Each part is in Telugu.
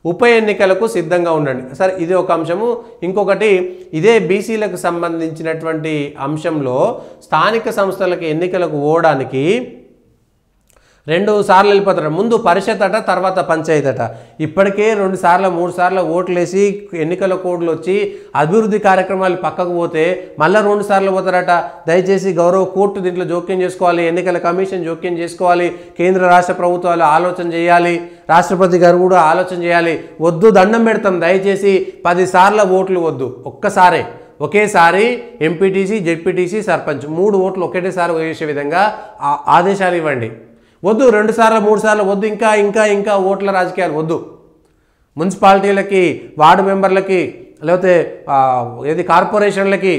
ఉప ఎన్నికలకు సిద్ధంగా ఉండండి. సరే, ఇది ఒక అంశము. ఇంకొకటి ఇదే బీసీలకు సంబంధించినటువంటి అంశంలో స్థానిక సంస్థలకు ఎన్నికలకు పోవడానికి 2 సార్లు వెళ్ళిపోతారు. ముందు పరిషత్ అట, తర్వాత పంచాయతీ అట. ఇప్పటికే 2 సార్లు 3 సార్లు ఓట్లేసి ఎన్నికల కోడ్లు వచ్చి అభివృద్ధి కార్యక్రమాలు పక్కకు పోతే మళ్ళీ 2 సార్లు పోతారట. దయచేసి గౌరవ కోర్టు దీంట్లో జోక్యం చేసుకోవాలి, ఎన్నికల కమిషన్ జోక్యం చేసుకోవాలి, కేంద్ర రాష్ట్ర ప్రభుత్వాలు ఆలోచన చేయాలి, రాష్ట్రపతి గారు కూడా ఆలోచన చేయాలి. వద్దు, దండం పెడతాం, దయచేసి 10 సార్ల ఓట్లు వద్దు, ఒకేసారి ఎంపీటీసీ, జెడ్పీటీసీ, సర్పంచ్ 3 ఓట్లు ఒకటేసారి వేసే విధంగా ఆదేశాలు ఇవ్వండి. వద్దు 2 సార్లు 3 సార్లు వద్దు, ఇంకా ఓట్ల రాజకీయాలు వద్దు. మున్సిపాలిటీలకి, వార్డు మెంబర్లకి, లేకపోతే కార్పొరేషన్లకి,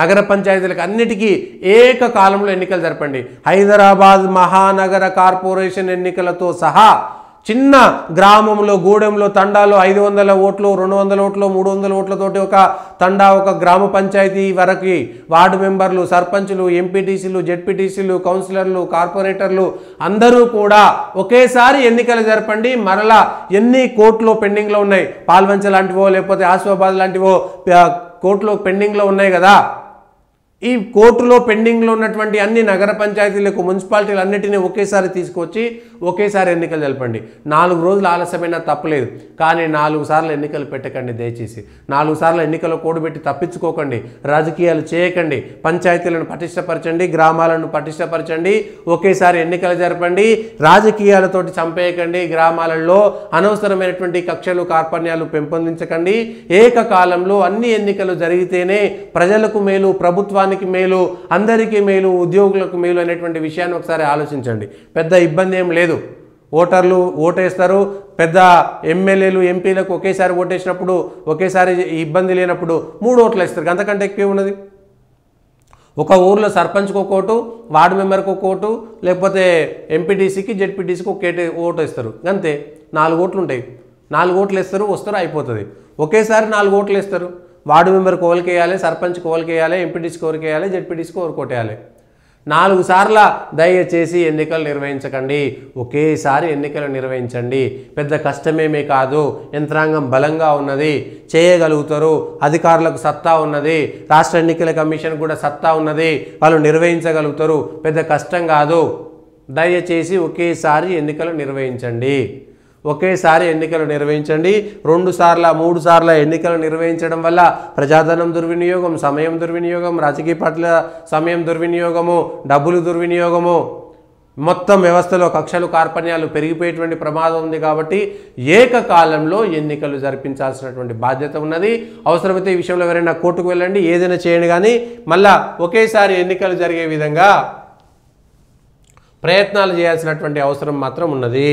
నగర పంచాయతీలకు అన్నిటికీ ఏకకాలంలో ఎన్నికలు జరపండి. హైదరాబాద్ మహానగర కార్పొరేషన్ ఎన్నికలతో సహా చిన్న గ్రామంలో, గూడెంలో, తండాలో 500 ఓట్లు, 200 ఓట్లు, 300 ఓట్లతోటి ఒక తండా, ఒక గ్రామ పంచాయతీ వరకు వార్డు మెంబర్లు, సర్పంచులు, ఎంపీటీసీలు, జెడ్పీటీసీలు, కౌన్సిలర్లు, కార్పొరేటర్లు అందరూ కూడా ఒకేసారి ఎన్నికలు జరపండి. మరలా ఎన్ని కోర్టులో పెండింగ్లో ఉన్నాయి, పాల్వంచ లాంటివో లేకపోతే ఆసిఫాబాద్ లాంటివో కోర్టులో పెండింగ్లో ఉన్నాయి కదా, ఈ కోర్టులో పెండింగ్లో ఉన్నటువంటి అన్ని నగర పంచాయతీలకు, మున్సిపాలిటీలు అన్నిటినీ ఒకేసారి తీసుకొచ్చి ఒకేసారి ఎన్నికలు జరపండి. 4 రోజులు ఆలస్యమైనా తప్పలేదు, కానీ 4 సార్లు ఎన్నికలు పెట్టకండి. దయచేసి 4 సార్లు ఎన్నికల కోడ్ పెట్టి తప్పించుకోకండి, రాజకీయాలు చేయకండి. పంచాయతీలను పటిష్టపరచండి, గ్రామాలను పటిష్టపరచండి, ఒకేసారి ఎన్నికలు జరపండి. రాజకీయాలతోటి చంపేయకండి, గ్రామాలలో అనవసరమైనటువంటి కక్షలు, కార్పణ్యాలు పెంపొందించకండి. ఏకకాలంలో అన్ని ఎన్నికలు జరిగితేనే ప్రజలకు మేలు, ప్రభుత్వానికి మేలు, అందరికీ మేలు, ఉద్యోగులకు మేలు అనేటువంటి విషయాన్ని ఒకసారి ఆలోచించండి. పెద్ద ఇబ్బంది ఏం లేదు. ఓటర్లు ఓటేస్తారు, పెద్ద ఎమ్మెల్యేలు, ఎంపీలకు ఒకేసారి ఓటేసినప్పుడు, ఒకేసారి ఇబ్బంది లేనప్పుడు 3 ఓట్లు వేస్తారు. అంతకంటే ఎక్కువ ఉన్నది. ఒక ఊర్లో సర్పంచ్కి ఒక ఓటు, వార్డు మెంబర్కి ఒక ఓటు, లేకపోతే ఎంపీటీసీకి, జెడ్పీటీసీకి ఒక ఓటు వేస్తారు. అంతే, 4 ఓట్లు ఉంటాయి. 4 ఓట్లు వేస్తారు, వస్తారు, అయిపోతుంది. ఒకేసారి 4 ఓట్లు వేస్తారు. వార్డు మెంబర్కి ఓలికి వేయాలి, సర్పంచ్కి ఓలికి వేయాలి, ఎంపీటీసీకి ఓరికి వేయాలి, జెడ్పీటీసీకి ఓరికి కొట్టేయాలి. 4 సార్ల దయచేసి ఎన్నికలు నిర్వహించకండి, ఒకేసారి ఎన్నికలు నిర్వహించండి. పెద్ద కష్టమేమీ కాదు, యంత్రాంగం బలంగా ఉన్నది, చేయగలుగుతారు, అధికారులకు సత్తా ఉన్నది, రాష్ట్ర ఎన్నికల కమిషన్ కూడా సత్తా ఉన్నది, వాళ్ళు నిర్వహించగలుగుతారు. పెద్ద కష్టం కాదు. దయచేసి ఒకేసారి ఎన్నికలు నిర్వహించండి. 2 సార్ల 3 సార్ల ఎన్నికలు నిర్వహించడం వల్ల ప్రజాధనం దుర్వినియోగం, సమయం దుర్వినియోగం, రాజకీయ పార్టీల సమయం దుర్వినియోగము, డబ్బులు దుర్వినియోగము, మొత్తం వ్యవస్థలో కక్షలు, కార్పణ్యాలు పెరిగిపోయేటువంటి ప్రమాదం ఉంది. కాబట్టి ఏకకాలంలో ఎన్నికలు జరిపించాల్సినటువంటి బాధ్యత ఉన్నది. అవసరమైతే ఈ విషయంలో ఎవరైనా కోర్టుకు వెళ్ళండి, ఏదైనా చేయండి, కానీ మళ్ళా ఒకేసారి ఎన్నికలు జరిగే విధంగా ప్రయత్నాలు చేయాల్సినటువంటి అవసరం మాత్రం ఉన్నది.